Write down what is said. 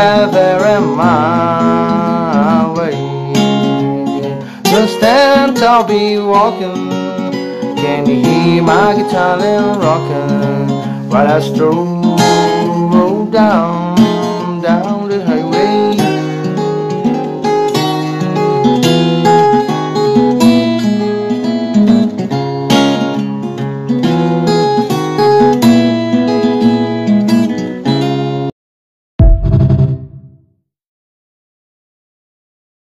yeah, there am I way. Just and I'll be walking. Can you hear my guitar rocking while I stroll down